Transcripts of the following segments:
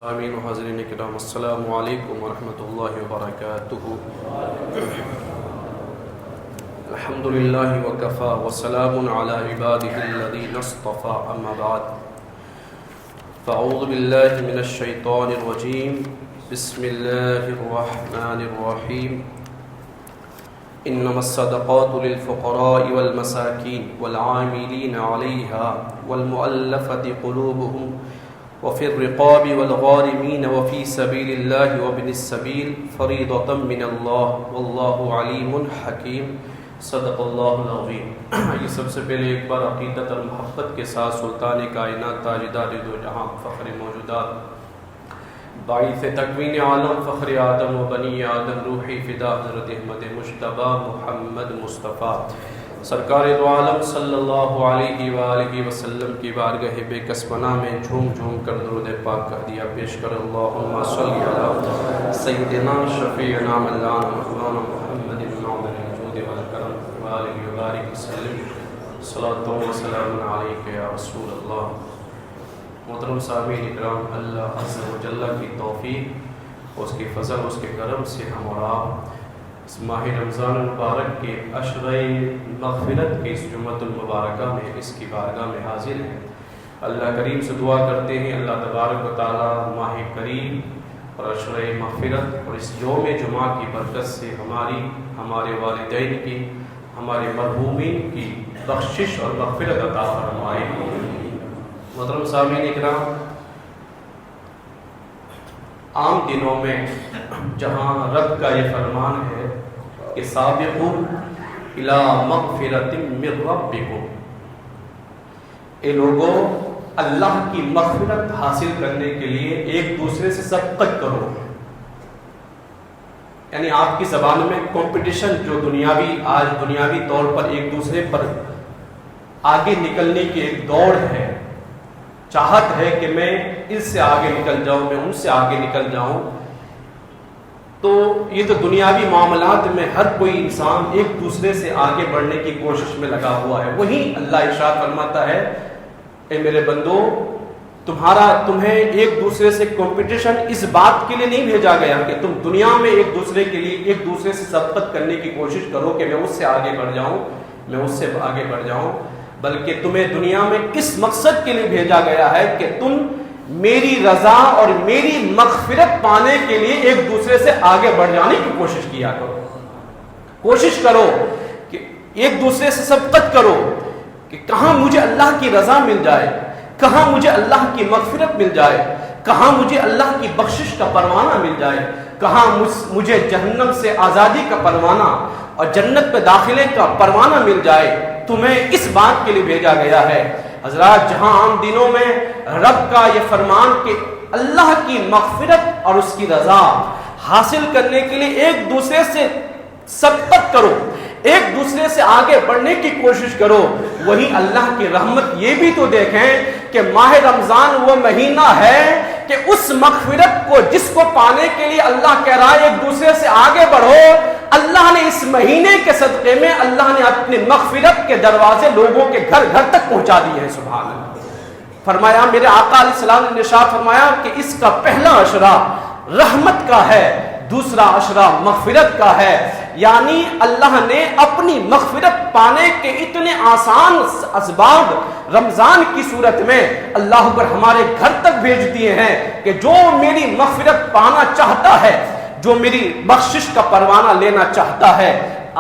آمین و حاضرین کرام السلام علیکم ورحمۃ اللہ وبرکاتہ۔ الحمدللہ وکفا وسلام علی عبادہ الذین اصطفى اما بعد فاعوذ باللہ من الشیطان الرجیم بسم اللہ الرحمن الرحیم انما الصدقات للفقراء والمساکین والعاملین علیہا والمؤلفة قلوبهم وفي الرقاب والغارمين وفي سبيل الله وابن السبيل فريضة من الله والله عليم حكيم صدق اللہ العظیم۔ یہ سب سے پہلے ایک بار عقیدت اور محبت کے ساتھ سلطان کائنات تاجدار دو جہاں فخر موجودات باعث تکوین عالم فخر آدم و بنی آدم روحی فدا حضرت احمد مجتبی محمد مصطفیٰ سرکار دو عالم صلی اللہ علیہ وآلہ وسلم کی بارگاہ بے کس پناہ میں جھوم جھوم کر درود پاک کا دیا پیش کر اللہم صلی علی سیدنا شفیعنا مولانا مولانا محمد الناظر الجود والکرم وآلہ وبارک وسلم صلاۃ و سلام علیک یا رسول اللہ۔ محترم سامعین اکرام، اللہ عز و جل کی توفیق، اس کی فضل، اس کے کرم سے ہم اور آپ اس ماہ رمضان المبارک کے عشرۂ مغفرت کے اس جمعۃ المبارکہ میں اس کی بارگاہ میں حاضر ہیں۔ اللہ کریم سے دعا کرتے ہیں اللہ تبارک و تعالی ماہ کریم اور عشرۂ مغفرت اور اس یوم جمعہ کی برکت سے ہمارے والدین کی، ہمارے مرحومین کی بخشش اور مغفرت عطا فرمائے۔ محترم سامعین اکرام، عام دنوں میں جہاں رب کا یہ فرمان ہے کہ سابقوا الی مغفرۃ من ربکم، اے لوگوں اللہ کی مغفرت حاصل کرنے کے لیے ایک دوسرے سے سبقت کرو، یعنی آپ کی زبان میں کمپٹیشن جو آج دنیاوی طور پر ایک دوسرے پر آگے نکلنے کی ایک دوڑ ہے، چاہت ہے کہ میں اس سے آگے نکل جاؤں، میں ان سے آگے نکل جاؤں، تو یہ تو دنیاوی معاملات میں ہر کوئی انسان ایک دوسرے سے آگے بڑھنے کی کوشش میں لگا ہوا ہے۔ وہی اللہ ارشاد فرماتا ہے، اے میرے بندو، تمہیں ایک دوسرے سے کمپٹیشن اس بات کے لیے نہیں بھیجا گیا کہ تم دنیا میں ایک دوسرے کے لیے ایک دوسرے سے سبقت کرنے کی کوشش کرو کہ میں اس سے آگے بڑھ جاؤں، میں اس سے آگے بڑھ جاؤں، بلکہ تمہیں دنیا میں اس مقصد کے لیے بھیجا گیا ہے کہ تم میری رضا اور میری مغفرت پانے کے لیے ایک دوسرے سے آگے بڑھ جانے کی کوشش کیا کرو، کوشش کرو کہ ایک دوسرے سے سبقت کرو کہ کہاں مجھے اللہ کی رضا مل جائے، کہاں مجھے اللہ کی مغفرت مل جائے، کہاں مجھے اللہ کی بخشش کا پروانہ مل جائے، کہاں مجھے جہنم سے آزادی کا پروانہ اور جنت پہ داخلے کا پروانہ مل جائے۔ تمہیں اس بات کے لیے بھیجا گیا ہے۔ حضرات، جہاں عام دنوں میں رب کا یہ فرمان کہ اللہ کی مغفرت اور اس کی رضا حاصل کرنے کے لیے ایک دوسرے سے سبقت کرو، ایک دوسرے سے آگے بڑھنے کی کوشش کرو، وہی اللہ کی رحمت یہ بھی تو دیکھیں کہ ماہ رمضان وہ مہینہ ہے کہ اس مغفرت کو جس کو پانے کے لیے اللہ کہہ رہا ہے ایک دوسرے سے آگے بڑھو، اللہ نے اس مہینے کے صدقے میں اللہ نے اپنی مغفرت کے دروازے لوگوں کے گھر گھر تک پہنچا دیے ہیں۔ سبحان اللہ۔ فرمایا، میرے آقا علیہ السلام نے ارشاد فرمایا کہ اس کا پہلا عشرہ رحمت کا ہے، دوسرا عشرہ مغفرت کا ہے، یعنی اللہ نے اپنی مغفرت پانے کے اتنے آسان اسباب رمضان کی صورت میں اللہ پر ہمارے گھر تک بھیج دیے ہیں کہ جو میری مغفرت پانا چاہتا ہے، جو میری بخشش کا پروانہ لینا چاہتا ہے،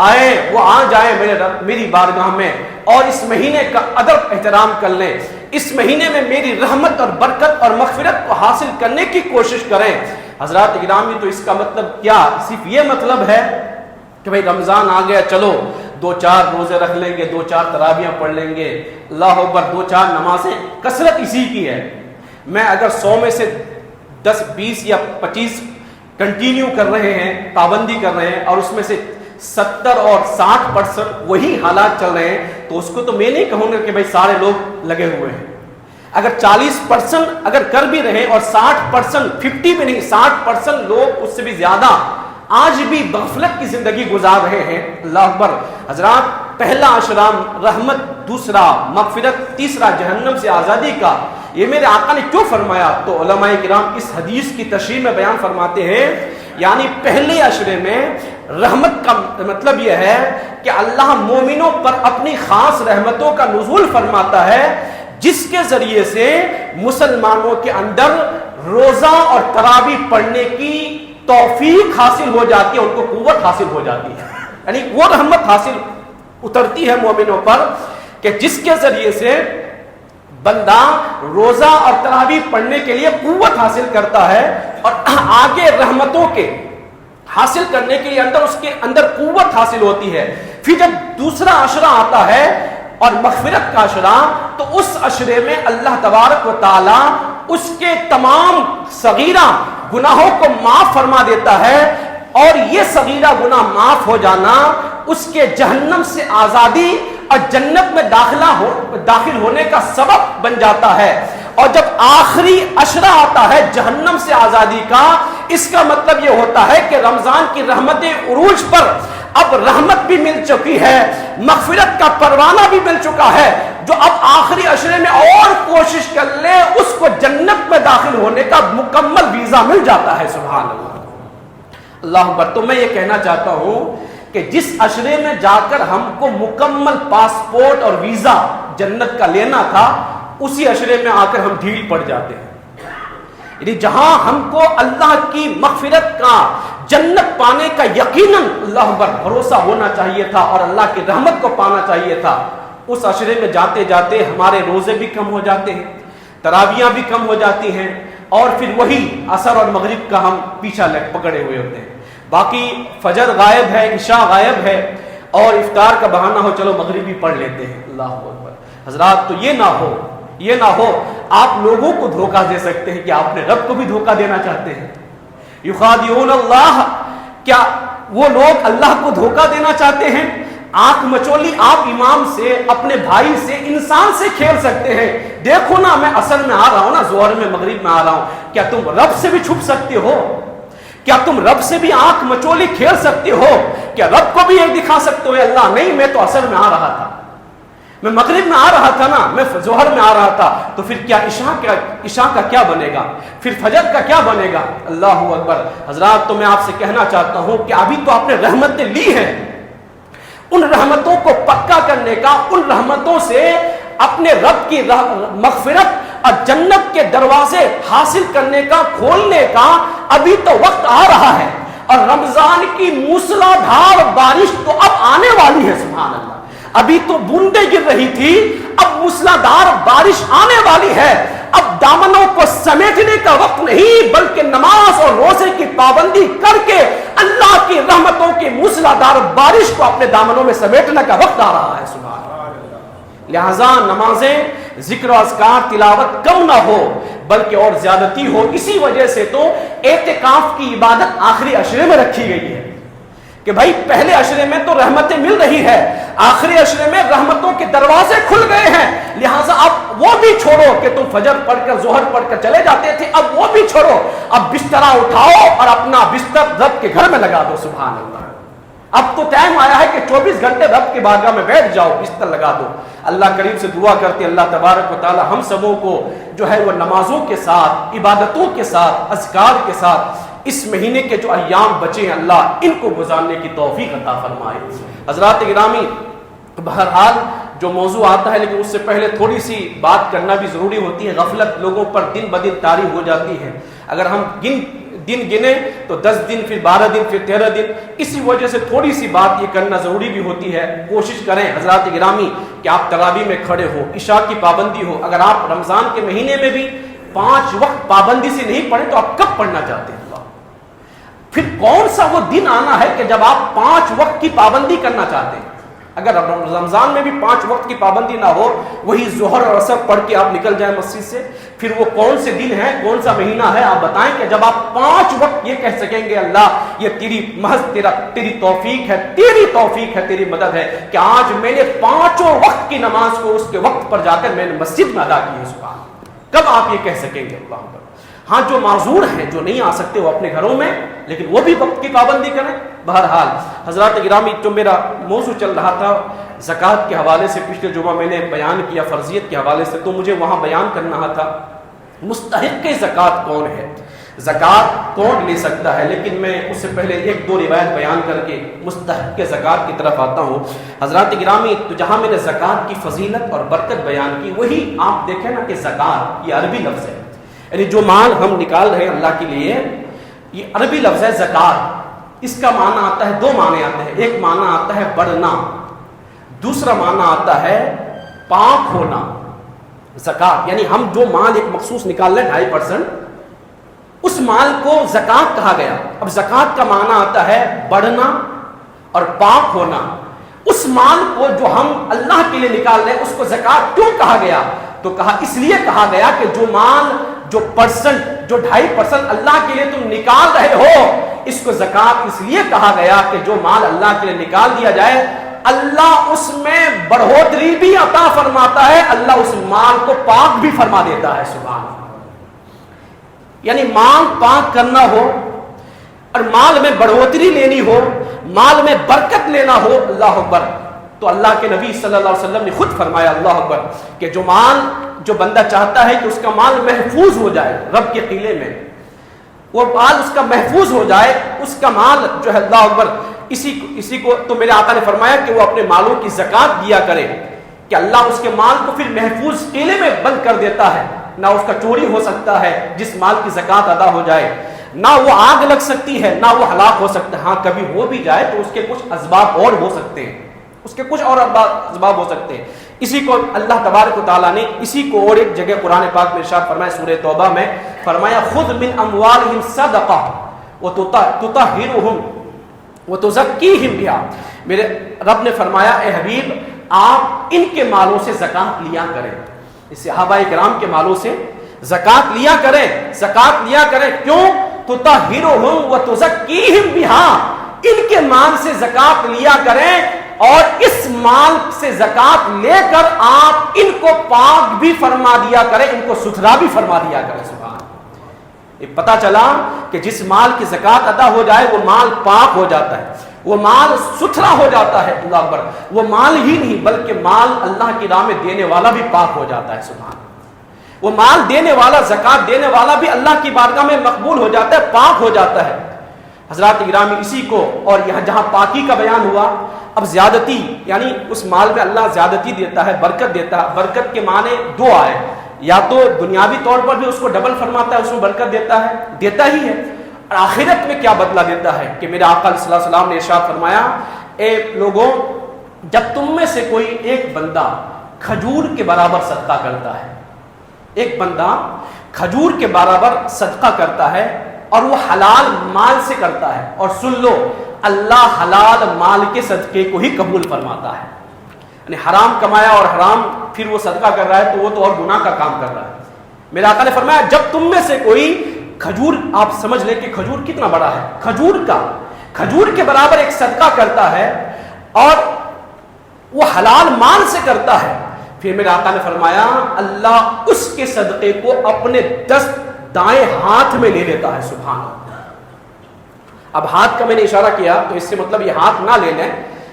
آئے وہ آ جائے میری بارگاہ میں اور اس مہینے کا ادب احترام کر لیں، اس مہینے میں میری رحمت اور برکت اور مغفرت کو حاصل کرنے کی کوشش کریں۔ حضرات گرامی، تو اس کا مطلب کیا؟ صرف یہ مطلب ہے کہ بھئی رمضان آ گیا، چلو 2-4 روزے رکھ لیں گے، 2-4 تراویحیں پڑھ لیں گے، اللہ اکبر، 2-4 نمازیں، کثرت اسی کی ہے۔ میں اگر 100 میں سے 10 20 یا 25 کنٹینیو کر رہے ہیں، پابندی کر رہے ہیں، اور اس میں سے 70 اور 60% وہی حالات چل رہے ہیں، تو اس کو تو میں نہیں کہوں گا کہ بھئی سارے لوگ لگے ہوئے ہیں۔ اگر 40% اگر کر بھی رہے اور 60%، 50 بھی نہیں، 60% لوگ اس سے بھی زیادہ آج بھی غفلت کی زندگی گزار رہے ہیں، اللہ اکبر۔ حضرات، پہلا عشرہ رحمت، دوسرا مغفرت، تیسرا جہنم سے آزادی کا، یہ میرے آقا نے کیوں فرمایا؟ تو علماء کرام اس حدیث کی تشریح میں بیان فرماتے ہیں، یعنی پہلے عشرے میں رحمت کا مطلب یہ ہے کہ اللہ مومنوں پر اپنی خاص رحمتوں کا نزول فرماتا ہے، جس کے ذریعے سے مسلمانوں کے اندر روزہ اور تراویح پڑھنے کی توفیق حاصل ہو جاتی ہے، ان کو قوت حاصل ہو جاتی ہے، یعنی وہ رحمت حاصل اترتی ہے مومنوں پر کہ جس کے ذریعے سے بندہ روزہ اور تراویح پڑھنے کے لیے قوت حاصل کرتا ہے، اور آگے رحمتوں کے حاصل کرنے کے لیے اس کے اندر قوت حاصل ہوتی ہے۔ پھر جب دوسرا عشرہ آتا ہے اور مغفرت کا عشرہ، تو اس عشرے میں اللہ تبارک و تعالی اس کے تمام صغیرہ گناہوں کو معاف فرما دیتا ہے، اور یہ صغیرہ گناہ معاف ہو جانا اس کے جہنم سے آزادی اور جنت میں داخل ہونے کا سبب بن جاتا ہے۔ اور جب آخری عشرہ آتا ہے جہنم سے آزادی کا، اس کا مطلب یہ ہوتا ہے کہ رمضان کی رحمتیں عروج پر اب رحمت بھی مل چکی ہے، مغفرت کا پروانہ بھی مل چکا ہے، جو اب آخری عشرے میں اور کوشش کر لے اس کو جنت میں داخل ہونے کا مکمل ویزا مل جاتا ہے۔ سبحان اللہ، اللہ اکبر۔ تو میں یہ کہنا چاہتا ہوں کہ جس عشرے میں جا کر ہم کو مکمل پاسپورٹ اور ویزا جنت کا لینا تھا، اسی عشرے میں آ کر ہم ڈھیل پڑ جاتے ہیں، یعنی جہاں ہم کو اللہ کی مغفرت کا، جنت پانے کا یقیناً اللہ پر بھروسہ ہونا چاہیے تھا اور اللہ کی رحمت کو پانا چاہیے تھا، اس عشرے میں جاتے جاتے ہمارے روزے بھی کم ہو جاتے ہیں، تراویحاں بھی کم ہو جاتی ہیں، اور پھر وہی عصر اور مغرب کا ہم پیچھا پکڑے ہوئے ہوتے ہیں۔ باقی فجر غائب ہے، عشاء غائب ہے، اور افطار کا بہانہ ہو چلو مغرب بھی پڑھ لیتے ہیں۔ اللہ اکبر۔ حضرات، تو یہ نہ ہو آپ لوگوں کو دھوکہ دے سکتے ہیں کہ آپ نے رب کو بھی دھوکہ دینا چاہتے ہیں۔ یخادعون اللہ، کیا وہ لوگ اللہ کو دھوکہ دینا چاہتے ہیں؟ آنکھ مچولی آپ امام سے، اپنے بھائی سے، انسان سے کھیل سکتے ہیں، دیکھو نا میں عصر میں آ رہا ہوں نا، ظہر میں، مغرب میں آ رہا ہوں، کیا تم رب سے بھی چھپ سکتے ہو؟ کیا تم رب سے بھی آنکھ مچولی کھیل سکتے ہو؟ کیا رب کو بھی یہ دکھا سکتے ہو اللہ نہیں میں تو عصر میں آ رہا تھا، میں مغرب میں آ رہا تھا نا، میں ظہر میں آ رہا تھا، تو پھر کیا عشاء کا کیا بنے گا، پھر فجر کا کیا بنے گا؟ اللہ اکبر۔ حضرات، تو میں آپ سے کہنا چاہتا ہوں کہ ابھی تو آپ نے رحمتیں لی ہیں، ان رحمتوں کو پکا کرنے کا، ان رحمتوں سے اپنے رب کی مغفرت اور جنت کے دروازے حاصل کرنے کا، کھولنے کا ابھی تو وقت آ رہا ہے، اور رمضان کی موسلا دھار بارش تو اب آنے والی ہے۔ سبحان اللہ، ابھی تو بوندیں گر رہی تھی، اب موسلا دھار بارش آنے والی ہے۔ اب دامنوں کو سمیٹنے کا وقت نہیں، بلکہ نماز اور روزے کی پابندی کر کے اللہ کی رحمتوں کی موسلا دھار بارش کو اپنے دامنوں میں سمیٹنے کا وقت آ رہا ہے۔ سبحان اللہ۔ لہذا نمازیں، ذکر و اذکار، تلاوت کم نہ ہو بلکہ اور زیادتی ہو۔ اسی وجہ سے تو اعتکاف کی عبادت آخری عشرے میں رکھی گئی ہے کہ بھائی پہلے عشرے میں تو رحمتیں مل رہی ہے، آخری عشرے میں رحمتوں کے دروازے کھل گئے ہیں، لہٰذا اب وہ بھی چھوڑو کہ تم فجر پڑھ کر ظہر پڑھ کر چلے جاتے تھے، اب وہ بھی چھوڑو، اب بسترا اٹھاؤ اور اپنا بستر رب کے گھر میں لگا دو۔ سبحان اللہ، اب تو ٹائم آیا ہے کہ 24 گھنٹے رب کی بارگاہ میں بیٹھ جاؤ، بستر لگا دو۔ اللہ کریم سے دعا کرتے ہیں اللہ تبارک و تعالی ہم سبوں کو جو ہے وہ نمازوں کے ساتھ، عبادتوں کے ساتھ، اذکار کے ساتھ اس مہینے کے جو ایام بچے ہیں اللہ ان کو گزارنے کی توفیق عطا فرمائے۔ حضرات گرامی، بہرحال جو موضوع آتا ہے، لیکن اس سے پہلے تھوڑی سی بات کرنا بھی ضروری ہوتی ہے۔ غفلت لوگوں پر دن بدن طاری ہو جاتی ہے، اگر ہم دن گنے تو 10 دن، پھر 12 دن، پھر 13 دن، اسی وجہ سے تھوڑی سی بات یہ کرنا ضروری بھی ہوتی ہے۔ کوشش کریں حضرات گرامی کہ آپ تراویح میں کھڑے ہو، عشاء کی پابندی ہو۔ اگر آپ رمضان کے مہینے میں بھی 5 وقت پابندی سے نہیں پڑھیں تو آپ کب پڑھنا چاہتے ہیں؟ پھر کون سا وہ دن آنا ہے کہ جب آپ 5 وقت کی پابندی کرنا چاہتے ہیں؟ اگر رمضان میں بھی 5 وقت کی پابندی نہ ہو، وہی ظہر اور عصر پڑھ کے آپ نکل جائیں مسجد سے، پھر وہ کون سے دن ہے، کون سا مہینہ ہے آپ بتائیں کہ جب آپ 5 وقت یہ کہہ سکیں گے اللہ یہ تیری محض تیری توفیق ہے، تیری توفیق ہے، تیری مدد ہے کہ آج میں نے 5 وقت کی نماز کو اس کے وقت پر جا کر میں نے مسجد میں ادا کی ہے۔ سبحان، کب آپ یہ کہہ سکیں گے؟ اللہ ہاں جو معذور ہیں، جو نہیں آ سکتے، وہ اپنے گھروں میں، لیکن وہ بھی وقت کی پابندی کریں۔ بہرحال حضرات گرامی، جو میرا موضوع چل رہا تھا زکوٰۃ کے حوالے سے، پچھلے جمعہ میں نے بیان کیا فرضیت کے حوالے سے، تو مجھے وہاں بیان کرنا تھا مستحق زکوٰۃ کون ہے، زکوٰۃ کون لے سکتا ہے۔ لیکن میں اس سے پہلے ایک دو روایت بیان کر کے مستحق زکوٰۃ کی طرف آتا ہوں۔ حضرات گرامی، تو جہاں میں نے زکوٰۃ کی فضیلت اور برکت بیان کی، وہی آپ دیکھیں نا کہ زکوٰۃ یہ عربی لفظ ہے، یعنی جو مال ہم نکال رہے ہیں اللہ کے لیے، یہ عربی لفظ ہے زکوٰۃ۔ اس کا معنی آتا ہے، دو معنی آتے ہیں، ایک معنی آتا ہے بڑھنا، دوسرا معنی آتا ہے پاک ہونا۔ زکوٰۃ یعنی ہم جو مال ایک مخصوص نکال لیں 2.5%، اس مال کو زکوٰۃ کہا گیا۔ اب زکوٰۃ کا معنی آتا ہے بڑھنا اور پاک ہونا۔ اس مال کو جو ہم اللہ کے لیے نکال رہے ہیں، اس کو زکوٰۃ کیوں کہا گیا؟ تو کہا اس لیے کہا گیا کہ جو مال، جو 2.5% اللہ کے لیے تم نکال رہے ہو، اس کو زکوٰۃ اس لیے کہا گیا کہ جو مال اللہ کے لیے نکال دیا جائے، اللہ اس میں بڑھوتری بھی عطا فرماتا ہے، اللہ اس مال کو پاک بھی فرما دیتا ہے۔ سبحان اللہ۔ یعنی مال پاک کرنا ہو اور مال میں بڑھوتری لینی ہو، مال میں برکت لینا ہو، اللہ اکبر، تو اللہ کے نبی صلی اللہ علیہ وسلم نے خود فرمایا، اللہ اکبر، کہ جو مال، جو بندہ چاہتا ہے کہ اس کا مال محفوظ ہو جائے رب کے قلعے میں، وہ مال اس کا محفوظ ہو جائے، اس کا مال جو ہے، اللہ اکبر، اسی کو تو میرے آقا نے فرمایا کہ وہ اپنے مالوں کی زکوٰۃ دیا کرے، کہ اللہ اس کے مال کو پھر محفوظ قلعے میں بند کر دیتا ہے، نہ اس کا چوری ہو سکتا ہے جس مال کی زکوٰۃ ادا ہو جائے، نہ وہ آگ لگ سکتی ہے، نہ وہ ہلاک ہو سکتا ہے۔ ہاں کبھی ہو بھی جائے تو اس کے کچھ اسباب اور ہو سکتے ہیں، اس کے کچھ اور اسباب ہو سکتے ہیں۔ اسی کو اللہ تبارک و تعالیٰ نے اسی کو اور ایک جگہ قرآن پاک میں ارشاد فرمایا، سورہ توبہ میں فرمایا، خذ من اموالہم صدقہ وتطہرہم وتزکیہم بہا۔ میرے رب نے فرمایا، اے حبیب آپ ان کے مالوں سے زکوٰۃ لیا کریں، صحابہ کرام کے مالوں سے زکوٰۃ لیا کریں، زکوٰۃ لیا کریں، کیوں؟ تطہرہم وتزکیہم بہا، ان کے مال سے زکوٰۃ لیا کریں، اور اس مال سے زکوٰۃ لے کر آپ ان کو پاک بھی فرما دیا کریں، ان کو ستھرا بھی فرما دیا کریں۔ سبحان، یہ پتہ چلا کہ جس مال کی زکوٰۃ ادا ہو جائے وہ مال پاک ہو جاتا ہے، وہ مال ستھرا ہو جاتا ہے۔ اللہ اکبر، وہ مال ہی نہیں بلکہ مال اللہ کی راہ میں دینے والا بھی پاک ہو جاتا ہے۔ سبحان، وہ مال دینے والا، زکوٰۃ دینے والا بھی اللہ کی بارگاہ میں مقبول ہو جاتا ہے، پاک ہو جاتا ہے۔ حضرات گرامی، اسی کو، اور یہاں جہاں پاکی کا بیان ہوا، اب زیادتی، یعنی اس مال میں اللہ زیادتی دیتا ہے، برکت دیتا ہے۔ برکت کے معنی دو آئے، یا تو دنیاوی طور پر بھی اس کو ڈبل فرماتا ہے، اس میں برکت دیتا ہی ہے، اور آخرت میں کیا بدلہ دیتا ہے کہ میرے آقا صلی اللہ علیہ وسلم نے ارشاد فرمایا، اے لوگوں، جب تم میں سے کوئی ایک بندہ کھجور کے برابر صدقہ کرتا ہے، ایک بندہ کھجور کے برابر صدقہ کرتا ہے، اور وہ حلال مال سے کرتا ہے، اور سن لو، اللہ حلال مال کے صدقے کو ہی قبول فرماتا ہے، یعنی حرام کمایا اور حرام پھر وہ صدقہ کر رہا ہے تو وہ تو اور گناہ کا کام کر رہا ہے۔ میرے آقا نے فرمایا، جب تم میں سے کوئی کھجور، آپ سمجھ لیں کہ کھجور کتنا بڑا ہے، کھجور کے برابر ایک صدقہ کرتا ہے اور وہ حلال مال سے کرتا ہے، پھر میرے آقا نے فرمایا اللہ اس کے صدقے کو اپنے دست دائیں ہاتھ میں لے لیتا ہے۔ سبحان اللہ۔ اب ہاتھ کا میں نے اشارہ کیا تو اس سے مطلب یہ ہاتھ نہ لے لیں،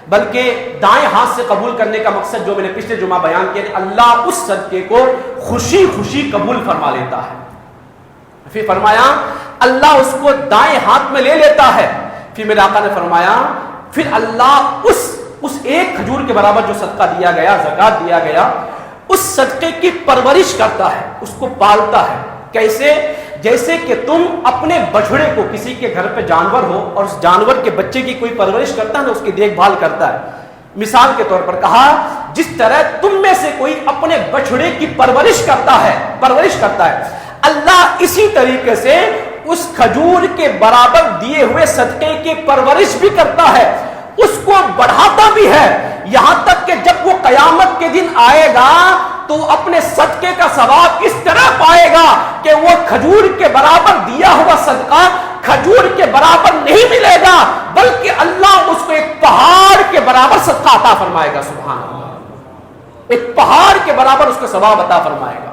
بلکہ دائیں ہاتھ سے قبول کرنے کا مقصد جو میں نے پچھلے جمعہ بیان کیا، اللہ اس صدقے کو خوشی خوشی قبول فرما لیتا ہے۔ پھر فرمایا اللہ اس کو دائیں ہاتھ میں لے لیتا ہے، پھر میرے آقا نے فرمایا پھر اللہ اس ایک کھجور کے برابر جو صدقہ دیا گیا، زکوٰۃ دیا گیا، اس صدقے کی پرورش کرتا ہے، اس کو پالتا ہے۔ کیسے؟ جیسے کہ تم اپنے بچڑے کو، کسی کے گھر پہ جانور ہو اور اس جانور کے بچے کی کوئی پرورش کرتا ہے نا، اس کی دیکھ بھال کرتا ہے، مثال کے طور پر کہا جس طرح تم میں سے کوئی اپنے بچڑے کی پرورش کرتا ہے، اللہ اسی طریقے سے اس کھجور کے برابر دیے ہوئے صدقے کی پرورش بھی کرتا ہے، اس کو بڑھاتا بھی ہے، یہاں تک کہ جب وہ قیامت کے دن آئے گا تو اپنے صدقے کا ثواب اس طرح پائے گا کہ وہ کھجور کے برابر دیا ہوا صدقہ کھجور کے برابر نہیں ملے گا، بلکہ اللہ اس کو ایک پہاڑ کے برابر صدقہ عطا فرمائے گا۔ سبحان اللہ، ایک پہاڑ کے برابر اس کو ثواب عطا فرمائے گا۔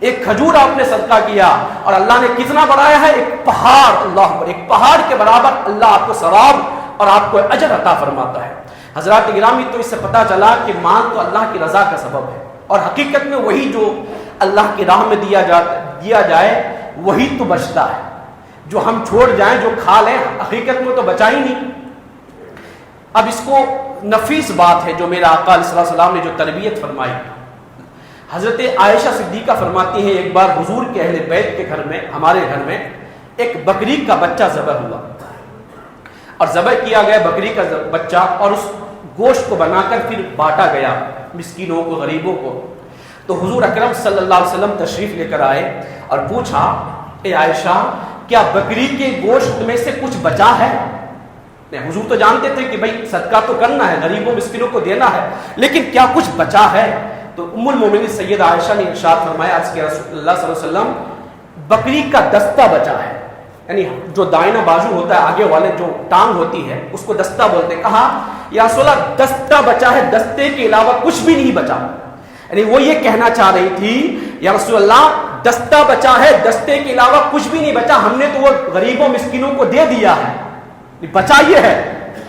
ایک کھجور آپ نے صدقہ کیا اور اللہ نے کتنا بڑھایا ہے؟ ایک پہاڑ، اللہ اکبر، ایک پہاڑ کے برابر اللہ آپ کو ثواب اور آپ کو اجر عطا فرماتا ہے۔ حضرات گرامی، تو اس سے پتہ چلا کہ مال تو اللہ کی رضا کا سبب ہے، اور حقیقت میں وہی جو اللہ کی راہ میں دیا جائے وہی تو بچتا ہے۔ جو ہم چھوڑ جائیں، جو کھا لیں، حقیقت میں تو بچا ہی نہیں۔ اب اس کو نفیس بات ہے جو میرے آقا علیہ السلام نے جو تربیت فرمائی۔ حضرت عائشہ صدیقہ فرماتی ہیں ایک بار حضور کے اہل بیت کے گھر میں، ہمارے گھر میں ایک بکری کا بچہ ذبح ہوا، اور ذبح کیا گیا بکری کا بچہ، اور اس گوشت کو بنا کر پھر بانٹا گیا مسکینوں کو، غریبوں کو۔ تو حضور اکرم صلی اللہ علیہ وسلم تشریف لے کر آئے اور پوچھا، اے عائشہ کیا بکری کے گوشت میں سے کچھ بچا ہے؟ حضور تو جانتے تھے کہ بھائی صدقہ تو کرنا ہے، غریبوں مسکینوں کو دینا ہے، لیکن کیا کچھ بچا ہے؟ تو ام المومنین سیدہ عائشہ نے ارشاد فرمایا، عرض کیا رسول اللہ صلی اللہ علیہ وسلم بکری کا دستہ بچا ہے، یعنی جو دائنا بازو ہوتا ہے، آگے والے جو ٹانگ ہوتی ہے اس کو دستہ بولتے ہیں۔ کہا یا رسول اللہ دستہ بچا ہے، دستے کے علاوہ کچھ بھی نہیں بچا، یعنی وہ یہ کہنا چاہ رہی تھی یا رسول اللہ دستہ بچا ہے، دستے کے علاوہ کچھ بھی نہیں بچا، ہم نے تو وہ غریبوں مسکینوں کو دے دیا ہے، بچا یہ ہے۔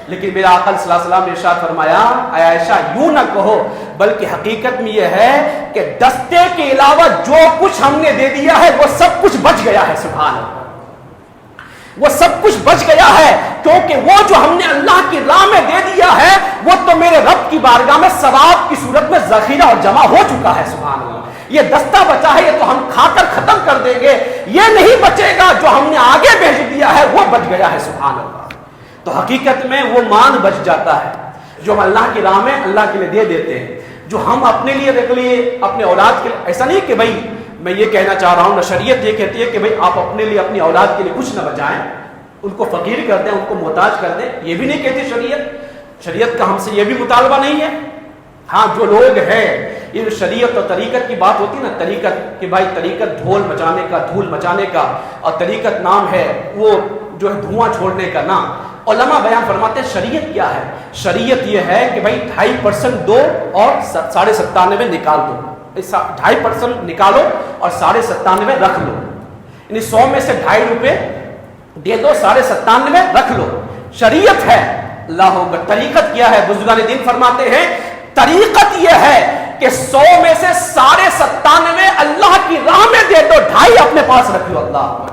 لیکن میرا آقا صلی اللہ علیہ وسلم نے ارشاد فرمایا، اے عائشہ یوں نہ کہو، بلکہ حقیقت میں یہ ہے کہ دستے کے علاوہ جو کچھ ہم نے دے دیا ہے وہ سب کچھ بچ گیا ہے۔ سبحان اللہ، وہ سب کچھ بچ گیا ہے، کیونکہ وہ جو ہم نے اللہ کی راہ میں دے دیا ہے وہ تو میرے رب کی بارگاہ میں ثواب کی صورت میں ذخیرہ اور جمع ہو چکا ہے۔ سبحان اللہ، یہ دستہ بچا ہے، یہ تو ہم کھا کر ختم کر دیں گے، یہ نہیں بچے گا، جو ہم نے آگے بھیج دیا ہے وہ بچ گیا ہے۔ سبحان اللہ، تو حقیقت میں وہ مان بچ جاتا ہے جو ہم اللہ کی راہ میں اللہ کے لیے دے دیتے ہیں، جو ہم اپنے لیے رکھ لیے، اپنے اولاد کے لیے۔ ایسا نہیں کہ بھائی میں یہ کہنا چاہ رہا ہوں، نہ شریعت یہ کہتی ہے کہ بھئی آپ اپنے لیے اپنی اولاد کے لیے کچھ نہ بچائیں، ان کو فقیر کر دیں، ان کو محتاج کر دیں، یہ بھی نہیں کہتی شریعت کا ہم سے یہ بھی مطالبہ نہیں ہے۔ ہاں جو لوگ ہیں، یہ شریعت اور طریقت کی بات ہوتی ہے نا، طریقت کہ بھائی طریقت ڈھول مچانے کا، دھول مچانے کا، اور طریقت نام ہے وہ جو ہے دھواں چھوڑنے کا نام۔ علماء بیان فرماتے ہیں شریعت کیا ہے؟ شریعت یہ ہے کہ بھائی 2.5% دو اور 97.5 نکال دو، 2.5% نکالو اور 97.5 رکھ لو، یعنی 100 میں سے 2.5 روپے دے دو، 97.5 رکھ لو، شریعت ہے۔ اللہ اکبر، طریقت کیا ہے؟ بزرگان دین فرماتے ہیں طریقت یہ ہے کہ 100 میں سے 97.5 اللہ کی راہ میں دے دو، 2.5 اپنے پاس رکھ لو۔ اللہ اکبر،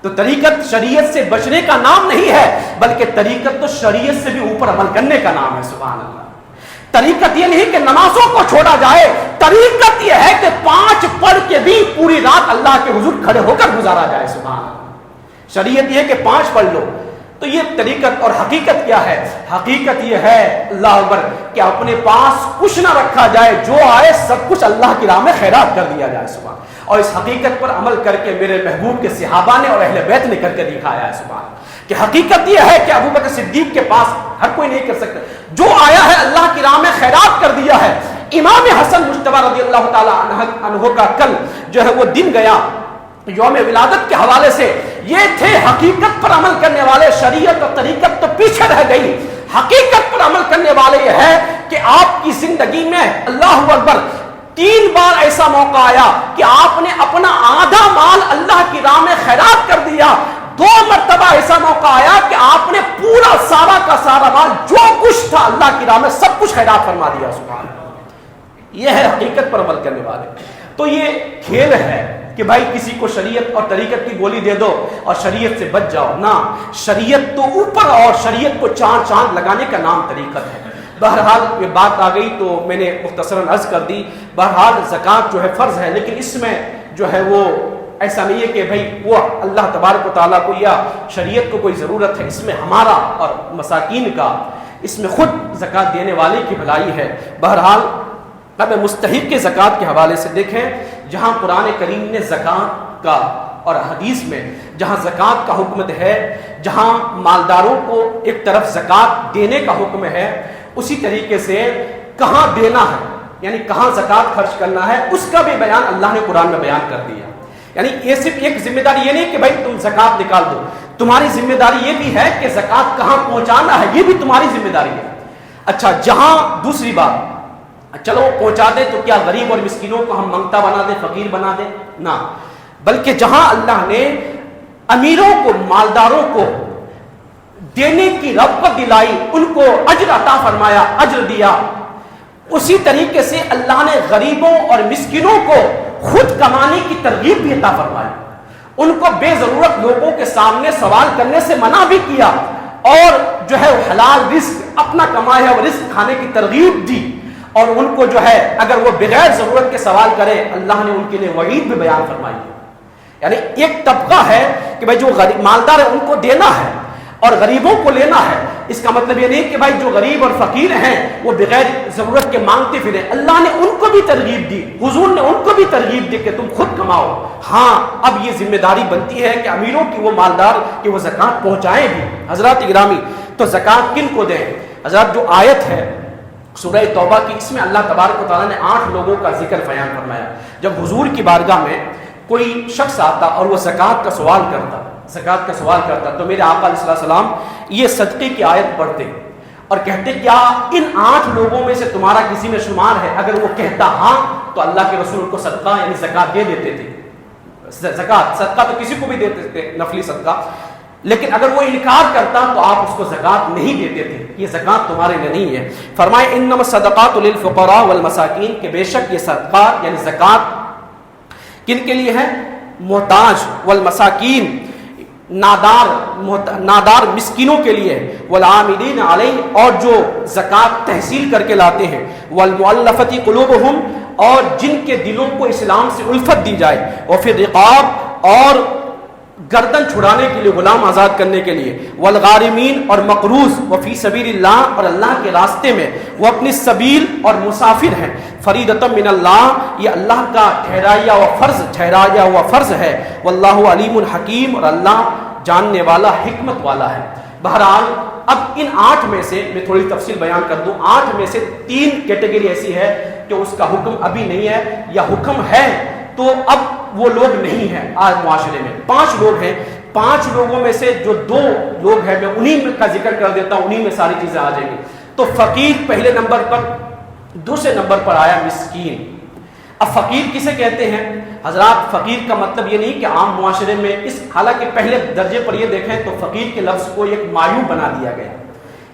تو طریقت شریعت سے بچنے کا نام نہیں ہے، بلکہ طریقت تو شریعت سے بھی اوپر عمل کرنے کا نام ہے۔ سبحان اللہ، طریقت یہ نہیں کہ نمازوں کو چھوڑا جائے، طریقت یہ ہے کہ 5 پڑھ کے بھی پوری رات اللہ کے حضور کھڑے ہو کر گزارا جائے۔ سبحان اللہ، شریعت یہ ہے کہ 5 پڑھ لو، تو یہ طریقت۔ اور حقیقت کیا ہے؟ حقیقت یہ ہے اللہ اکبر کہ اپنے پاس کچھ نہ رکھا جائے، جو آئے سب کچھ اللہ کی راہ میں خیرات کر دیا جائے۔ سبحان، اور اس حقیقت پر عمل کر کے میرے محبوب کے صحابہ نے اور اہل بیت نے کر کے دکھایا ہے۔ سبحان، کہ حقیقت یہ ہے کہ ابو بکر صدیق کے پاس ہر کوئی نہیں کر سکتا، جو آیا ہے اللہ کی راہ میں خیرات کر دیا ہے۔ امام حسن مجتبی رضی اللہ تعالی عنہ کا کل جو ہے وہ دن گیا یوم ولادت کے حوالے سے، یہ تھے حقیقت پر عمل کرنے والے، شریعت اور طریقت تو پیچھے رہ گئی، حقیقت پر عمل کرنے والے یہ ہے کہ آپ کی زندگی میں اللہ اکبر 3 بار ایسا موقع آیا کہ آپ نے اپنا آدھا مال اللہ کی راہ میں خیرات کر دیا، 2 مرتبہ ایسا موقع آیا کہ آپ نے پورا سارا کا سارا مال جو کچھ تھا اللہ کی راہ میں سب کچھ خیرات فرما دیا۔ سبحان اللہ، یہ ہے حقیقت پر عمل کرنے والے۔ تو یہ کھیل ہے کہ بھائی کسی کو شریعت اور طریقت کی گولی دے دو اور شریعت سے بچ جاؤ، نہ، شریعت تو اوپر، اور شریعت کو چاند لگانے کا نام طریقت ہے۔ بہرحال یہ بات آ گئی تو میں نے مختصراً عرض کر دی۔ بہرحال زکوٰۃ جو ہے فرض ہے، لیکن اس میں جو ہے وہ ایسا نہیں ہے کہ بھائی وہ اللہ تبارک و تعالیٰ کو یا شریعت کو کوئی ضرورت ہے، اس میں ہمارا اور مساکین کا، اس میں خود زکوٰۃ دینے والے کی بھلائی ہے۔ بہرحال اب مستحق کے زکوٰۃ کے حوالے سے دیکھیں، جہاں قرآن کریم نے زکوٰۃ کا اور حدیث میں جہاں زکوٰۃ کا حکم ہے، جہاں مالداروں کو ایک طرف زکوٰۃ دینے کا حکم ہے، اسی طریقے سے کہاں دینا ہے، یعنی کہاں زکوٰۃ خرچ کرنا ہے، اس کا بھی بیان اللہ نے قرآن میں بیان کر دیا۔ یعنی یہ صرف ایک ذمہ داری یہ نہیں کہ بھائی تم زکوٰۃ نکال دو، تمہاری ذمہ داری یہ بھی ہے کہ زکوٰۃ کہاں پہنچانا ہے، یہ بھی تمہاری ذمہ داری ہے۔ اچھا، جہاں دوسری بات چلو پہنچا دیں تو کیا غریب اور مسکینوں کو ہم منگتا بنا دیں، فقیر بنا دیں؟ نہ، بلکہ جہاں اللہ نے امیروں کو، مالداروں کو دینے کی رغبت دلائی، ان کو اجر عطا فرمایا، اجر دیا، اسی طریقے سے اللہ نے غریبوں اور مسکینوں کو خود کمانے کی ترغیب بھی عطا فرمائی، ان کو بے ضرورت لوگوں کے سامنے سوال کرنے سے منع بھی کیا، اور جو ہے حلال رزق اپنا کمایا ہے وہ رزق کھانے کی ترغیب دی، اور ان کو جو ہے اگر وہ بغیر ضرورت کے سوال کرے اللہ نے ان کے لیے وعید بھی بیان فرمائی ہے۔ یعنی ایک طبقہ ہے کہ بھائی جو مالدار ہے ان کو دینا ہے اور غریبوں کو لینا ہے، اس کا مطلب یہ نہیں کہ بھائی جو غریب اور فقیر ہیں وہ بغیر ضرورت کے مانگتے پھریں، اللہ نے ان کو بھی ترغیب دی، حضور نے ان کو بھی ترغیب دی کہ تم خود کماؤ۔ ہاں اب یہ ذمہ داری بنتی ہے کہ امیروں کی وہ مالدار کہ وہ زکوٰۃ پہنچائیں بھی۔ حضرات گرامی، تو زکوٰۃ کن کو دیں؟ حضرات جو آیت ہے سورہ توبہ کی، اس میں اللہ تبارک و تعالیٰ نے 8 لوگوں کا ذکر بیان فرمایا۔ جب حضور کی بارگاہ میں کوئی شخص آتا اور وہ زکوٰۃ کا سوال کرتا تو میرے آقا علیہ السلام یہ صدقے کی آیت پڑھتے اور کہتے کیا ان 8 لوگوں میں سے تمہارا کسی میں شمار ہے؟ اگر وہ کہتا ہاں تو اللہ کے رسول ان کو صدقہ یعنی زکوٰۃ دے دیتے تھے۔ صدقہ تو کسی کو بھی دیتے تھے، نفلی صدقہ، لیکن اگر وہ انکار کرتا تو آپ اس کو زکوٰۃ نہیں دیتے تھے، یہ زکوٰۃ تمہارے لیے نہیں ہے۔ فرمائے انما الصدقات للفقراء والمساکین، کہ بے شک یہ صدقات یعنی زکوٰۃ کن کے لیے ہے؟ محتاج، والمساکین نادار مسکینوں کے لیے، والعاملین علیہ اور جو زکوٰۃ تحصیل کر کے لاتے ہیں، والمؤلفۃ قلوبہم اور جن کے دلوں کو اسلام سے الفت دی جائے، وفی الرقاب اور گردن چھڑانے کے لیے، غلام آزاد کرنے کے لیے، والغارمین اور مقروض، وفی سبیل اللہ اور اللہ کے راستے میں، وہ اپنی سبیل اور مسافر ہیں، فریدۃ من اللہ یہ اللہ کا ٹھہرایا ہوا فرض ہے، واللہ علیم حکیم اور اللہ جاننے والا حکمت والا ہے۔ بہرحال اب ان 8 میں سے میں تھوڑی تفصیل بیان کر دوں، 8 میں سے 3 کیٹیگری ایسی ہے کہ اس کا حکم ابھی نہیں ہے، یا حکم ہے تو اب وہ لوگ نہیں ہیں آج معاشرے میں۔ 5 لوگ ہیں، 5 لوگوں میں سے جو 2 لوگ ہیں میں انہی کا ذکر کر دیتا ہوں، انہی میں ساری چیزیں آ جائیں گی۔ تو فقیر پہلے نمبر پر، دوسرے نمبر پر آیا مسکین۔ اب فقیر کسے کہتے ہیں؟ حضرات فقیر کا مطلب یہ نہیں کہ عام معاشرے میں حالانکہ پہلے درجے پر یہ دیکھیں تو فقیر کے لفظ کو ایک معیوب بنا دیا گیا،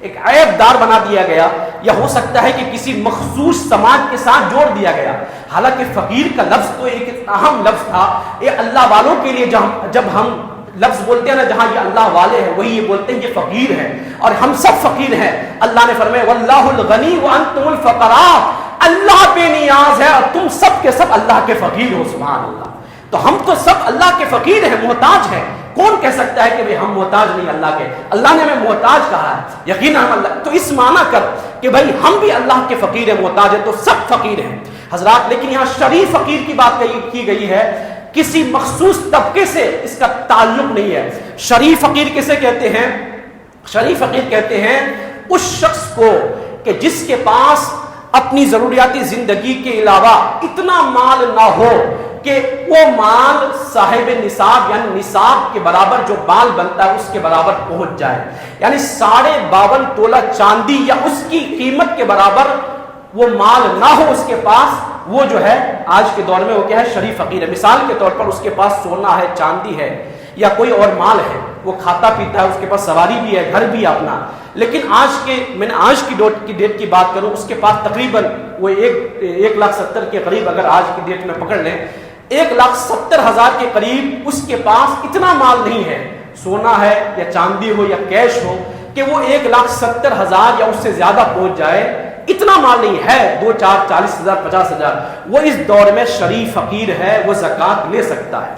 ایک عیب دار بنا دیا گیا، یا ہو سکتا ہے کہ کسی مخصوص سماج کے ساتھ جوڑ دیا گیا، حالانکہ فقیر کا لفظ تو ایک اہم لفظ تھا۔ یہ اللہ والوں کے لیے جب ہم لفظ بولتے ہیں نا، جہاں یہ اللہ والے ہیں وہی یہ بولتے ہیں یہ فقیر ہے، اور ہم سب فقیر ہیں۔ اللہ نے فرمایا واللہ الغنی وانتم الفقراء، اللہ بے نیاز ہے اور تم سب کے سب اللہ کے فقیر ہو۔ سبحان اللہ، تو ہم تو سب اللہ کے فقیر ہیں، محتاج ہیں۔ کون کہہ سکتا ہے کہ ہم محتاج نہیں اللہ کے؟ اللہ نے ہمیں محتاج کہا ہے، یقینا ہم اللہ، تو اس معنی کر کہ بھائی ہم بھی اللہ کے فقیر ہیں، محتاج ہیں، تو سب فقیر ہیں حضرات۔ لیکن یہاں شریف فقیر کی بات کی گئی ہے، کسی مخصوص طبقے سے اس کا تعلق نہیں ہے۔ شریف فقیر کسے کہتے ہیں؟ شریف فقیر کہتے ہیں اس شخص کو کہ جس کے پاس اپنی ضروریات زندگی کے علاوہ اتنا مال نہ ہو کہ وہ مال صاحب نصاب یعنی نصاب کے برابر جو مال بنتا ہے اس کے برابر پہنچ جائے، یعنی 52.5 تولہ چاندی یا اس کی قیمت کے برابر وہ مال نہ ہو اس کے پاس، وہ جو ہے آج کے دور میں وہ کیا ہے؟ شریف فقیر ہے۔ مثال کے طور پر اس کے پاس سونا ہے، چاندی ہے، یا کوئی اور مال ہے، وہ کھاتا پیتا ہے، اس کے پاس سواری بھی ہے، گھر بھی ہے اپنا، لیکن میں نے آج کی ڈیٹ کی بات کروں، اس کے پاس تقریباً وہ 1,70,000 کے قریب، اگر آج کی ڈیٹ میں پکڑ لیں 1,70,000 کے قریب اس کے پاس اتنا مال نہیں ہے، سونا ہے یا چاندی ہو یا کیش ہو، کہ وہ 1,70,000 یا اس سے زیادہ پہنچ جائے، اتنا مال نہیں ہے، 2, 4, 40,000 50,000، وہ اس دور میں شریف فقیر ہے، وہ زکوٰۃ لے سکتا ہے،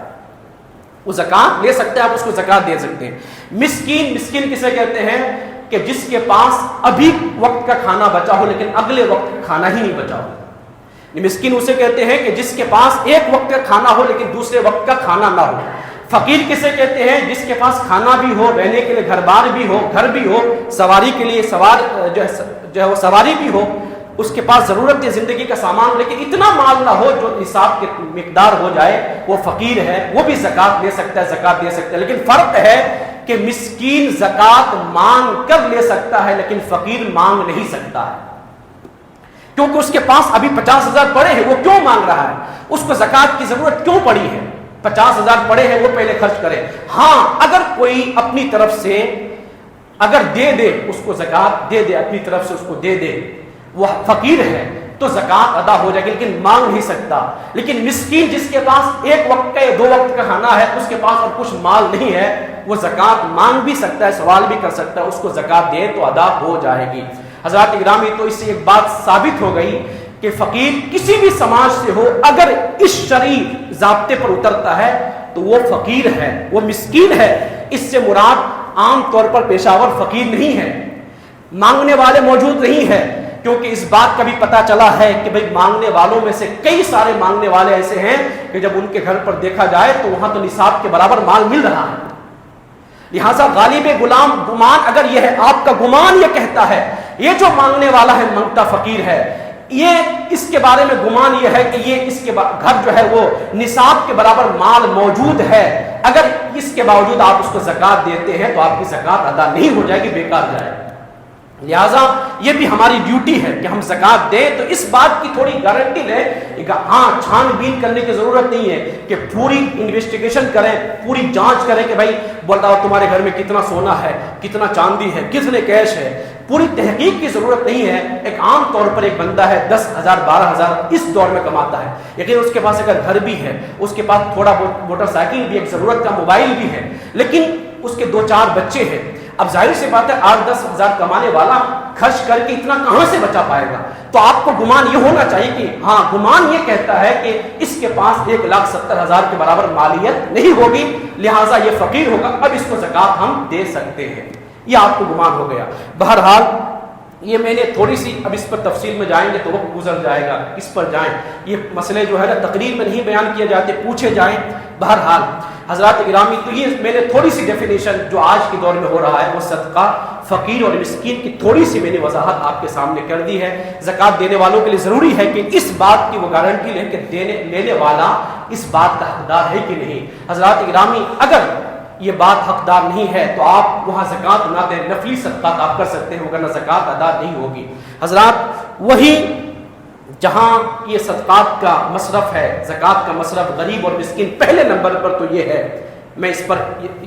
وہ زکوٰۃ لے سکتا ہے، آپ اس کو زکوٰۃ دے سکتے ہیں۔ مسکین کسے کہتے ہیں؟ کہ جس کے پاس ابھی وقت کا کھانا بچا ہو لیکن اگلے وقت کا کھانا ہی نہیں بچا ہو۔ مسکین اسے کہتے ہیں کہ جس کے پاس ایک وقت کا کھانا ہو لیکن دوسرے وقت کا کھانا نہ ہو۔ فقیر کسے کہتے ہیں؟ جس کے پاس کھانا بھی ہو، رہنے کے لیے گھر بار بھی ہو، گھر بھی ہو، سواری کے لیے جو ہے وہ سواری بھی ہو، اس کے پاس ضرورت ہے زندگی کا سامان، لیکن اتنا مال نہ ہو جو نصاب کی مقدار ہو جائے، وہ فقیر ہے، وہ بھی زکوٰۃ لے سکتا ہے، زکوٰۃ دے سکتا ہے۔ لیکن فرق ہے کہ مسکین زکوٰۃ مانگ کر لے سکتا ہے لیکن فقیر مانگ نہیں سکتا ہے۔ کیونکہ اس کے پاس ابھی 50,000 پڑے ہیں، وہ کیوں مانگ رہا ہے؟ اس کو زکات کی ضرورت کیوں پڑی ہے؟ 50,000 پڑے ہیں، وہ پہلے خرچ کرے۔ ہاں اگر کوئی اپنی طرف سے اگر دے دے، اس کو زکات دے دے، اپنی طرف سے اس کو دے دے، وہ فقیر ہے تو زکات ادا ہو جائے گی، لیکن مانگ نہیں سکتا۔ لیکن مسکین جس کے پاس ایک وقت کا یا 2 وقت کا کھانا ہے، اس کے پاس اور کچھ مال نہیں ہے، وہ زکات مانگ بھی سکتا ہے، سوال بھی کر سکتا ہے، اس کو زکات دے تو ادا ہو جائے گی۔ حضرات گرامی، تو اس سے ایک بات ثابت ہو گئی کہ فقیر کسی بھی سماج سے ہو، اگر اس شرعی ضابطے پر اترتا ہے تو وہ فقیر ہے، وہ مسکین ہے۔ اس سے مراد عام طور پر پیشاور فقیر نہیں ہے، مانگنے والے موجود نہیں ہے، کیونکہ اس بات کا بھی پتا چلا ہے کہ بھئی مانگنے والوں میں سے کئی سارے مانگنے والے ایسے ہیں کہ جب ان کے گھر پر دیکھا جائے تو وہاں تو نصاب کے برابر مال مل رہا ہے۔ لہٰذا غالب غلام گمان اگر یہ ہے، آپ کا گمان یہ کہتا ہے یہ جو مانگنے والا ہے منگتا فقیر ہے، یہ اس کے بارے میں گمان یہ ہے کہ یہ اس کے گھر جو ہے وہ نصاب کے برابر مال موجود ہے، اگر اس کے باوجود آپ اس کو زکات دیتے ہیں تو آپ کی زکات ادا نہیں ہو جائے گی، بیکار جائے گی۔ لہٰذا یہ بھی ہماری ڈیوٹی ہے کہ ہم زکات دیں، تو اس بات کی تھوڑی گارنٹی لیں۔ ہاں چھان بین کرنے کی ضرورت نہیں ہے کہ پوری انویسٹیگیشن کریں، پوری جانچ کریں کہ بھائی بتاؤ تمہارے گھر میں کتنا سونا ہے، کتنا چاندی ہے، کتنے کیش ہے، پوری تحقیق کی ضرورت نہیں ہے۔ ایک عام طور پر ایک بندہ ہے 10,000 12,000 اس دور میں کماتا ہے، لیکن اس کے پاس اگر گھر بھی ہے، اس کے پاس تھوڑا بہت موٹر سائیکل بھی، ایک ضرورت کا موبائل بھی ہے، لیکن اس کے 2-4 بچے ہیں، اب ظاہر سی بات ہے 8-10 ہزار کمانے والا خرچ کر کے اتنا کہاں سے بچا پائے گا؟ تو آپ کو گمان یہ ہونا چاہیے کہ ہاں گمان یہ کہتا ہے کہ اس کے پاس 1,70,000 کے برابر مالیت نہیں ہوگی، لہٰذا یہ فقیر ہوگا، اب اس کو زکات ہم دے سکتے ہیں، یہ آپ کو گمان ہو گیا۔ بہرحال یہ میں نے تھوڑی سی، اب اس پر تفصیل میں جائیں گے تو وقت گزر جائے گا، اس پر جائیں، یہ مسئلے جو ہے نا تقریر میں نہیں بیان کیے جاتے، پوچھے جائیں۔ بہرحال حضرات گرامی، تو یہ میں نے تھوڑی سی ڈیفینیشن جو آج کے دور میں ہو رہا ہے وہ صدقہ فقیر اور مسکین کی تھوڑی سی میں نے وضاحت آپ کے سامنے کر دی ہے۔ زکات دینے والوں کے لیے ضروری ہے کہ اس بات کی وہ گارنٹی لیں کہ لینے والا اس بات کا حقدار ہے کہ نہیں۔ حضرات گرامی، اگر یہ بات حقدار نہیں ہے تو آپ وہاں زکات نہ دیں، نفلی صدقات آپ کر سکتے ہیں، ورنہ زکات ادا نہیں ہوگی۔ حضرات وہی جہاں یہ صدقات کا مصرف ہے، زکات کا مصرف غریب اور مسکین، پہلے نمبر پر تو یہ ہے، میں اس پر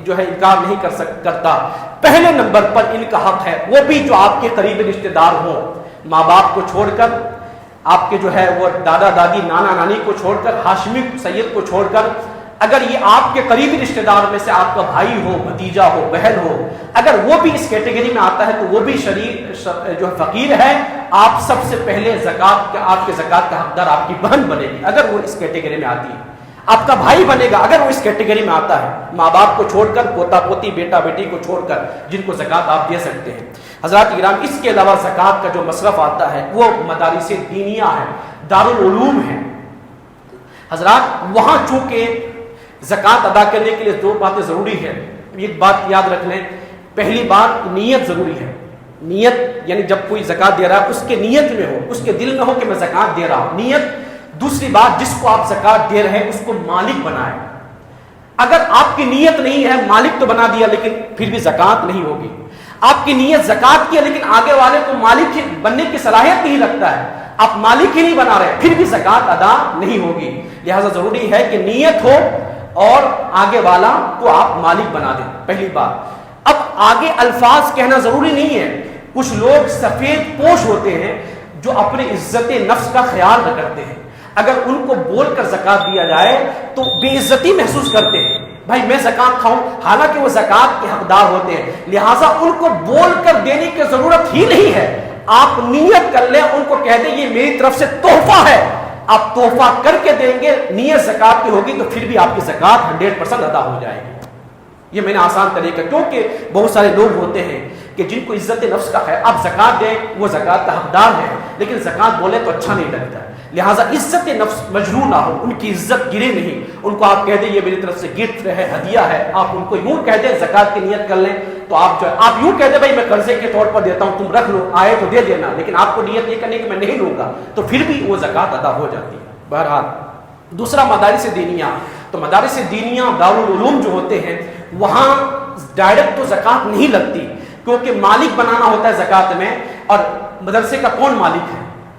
جو ہے انکار نہیں کرتا، پہلے نمبر پر ان کا حق ہے، وہ بھی جو آپ کے قریبی رشتہ دار ہوں، ماں باپ کو چھوڑ کر، آپ کے جو ہے وہ دادا دادی نانا نانی کو چھوڑ کر، ہاشمی سید کو چھوڑ کر، اگر یہ آپ کے قریبی رشتہ دار میں سے آپ کا بھائی ہو، بھتیجا ہو، بہن ہو، اگر وہ بھی اس کیٹیگری میں آتا ہے تو وہ بھی جو فقیر ہے، آپ سب سے پہلے زکات آپ کے زکات کا حقدار آپ کی بہن بنے گی اگر وہ اس کیٹیگری میں آتی ہے، آپ کا بھائی بنے گا اگر وہ اس کیٹیگری میں آتا ہے، ماں باپ کو چھوڑ کر، پوتا پوتی بیٹا بیٹی کو چھوڑ کر، جن کو زکات آپ دے سکتے ہیں۔ حضرات کرام، اس کے علاوہ زکات کا جو مصرف آتا ہے وہ مدارس دینیہ ہے، دارالعلوم ہے۔ حضرات وہاں چونکہ زکات ادا کرنے کے لیے 2 باتیں ضروری ہے، ایک بات یاد رکھ لیں، پہلی بات نیت ضروری ہے، نیت یعنی جب کوئی زکات دے رہا ہے اس کے نیت میں ہو، اس کے دل میں ہو کہ میں زکات دے رہا ہوں، نیت۔ دوسری بات، جس کو آپ زکات دے رہے ہیں اس کو مالک بنائیں، اگر آپ کی نیت نہیں ہے، مالک تو بنا دیا لیکن پھر بھی زکات نہیں ہوگی، آپ کی نیت زکات کی ہے لیکن آگے والے کو مالک بننے کی صلاحیت نہیں رکھتا ہے، آپ مالک ہی نہیں بنا رہے، پھر بھی زکات ادا نہیں ہوگی۔ لہذا ضروری ہے کہ نیت ہو اور آگے والا کو آپ مالک بنا دیں، پہلی بات۔ اب آگے الفاظ کہنا ضروری نہیں ہے، کچھ لوگ سفید پوش ہوتے ہیں جو اپنے عزت نفس کا خیال نہ کرتے ہیں، اگر ان کو بول کر زکات دیا جائے تو بے عزتی محسوس کرتے ہیں، بھائی میں زکات کھاؤں، حالانکہ وہ زکات کے حقدار ہوتے ہیں، لہٰذا ان کو بول کر دینے کی ضرورت ہی نہیں ہے، آپ نیت کر لیں، ان کو کہہ دیں یہ میری طرف سے تحفہ ہے، آپ تحفہ کر کے دیں گے، نیت زکات کی ہوگی تو پھر بھی آپ کی زکات 100% ادا ہو جائے گی۔ یہ میں نے آسان طریقہ، کیونکہ بہت سارے لوگ ہوتے ہیں کہ جن کو عزت نفس کا ہے، آپ زکات دیں، وہ زکات کا حقدار ہے لیکن زکات بولے تو اچھا نہیں لگتا، لہٰذا عزت نفس مجروح نہ ہو، ان کی عزت گرے نہیں، ان کو آپ کہہ دیں یہ میری طرف سے گفٹ ہے، ہدیہ ہے، آپ ان کو یوں کہہ دیں زکات کی نیت کر لیں، تو آپ جو ہے آپ یوں کہہ دیں بھائی میں قرضے کے طور پر دیتا ہوں، تم رکھ لو، آئے تو دے دینا، لیکن آپ کو نیت یہ کرنے کہ میں نہیں لوں گا، تو پھر بھی وہ زکات ادا ہو جاتی ہے۔ بہرحال دوسرا مدارس دینیہ، تو مدارس دینیہ دارالعلوم جو ہوتے ہیں وہاں ڈائریکٹ تو زکات نہیں لگتی، کیونکہ مالک بنانا ہوتا ہے زکات میں، اور مدرسے کا کون مالک ہے؟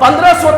1500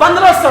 1500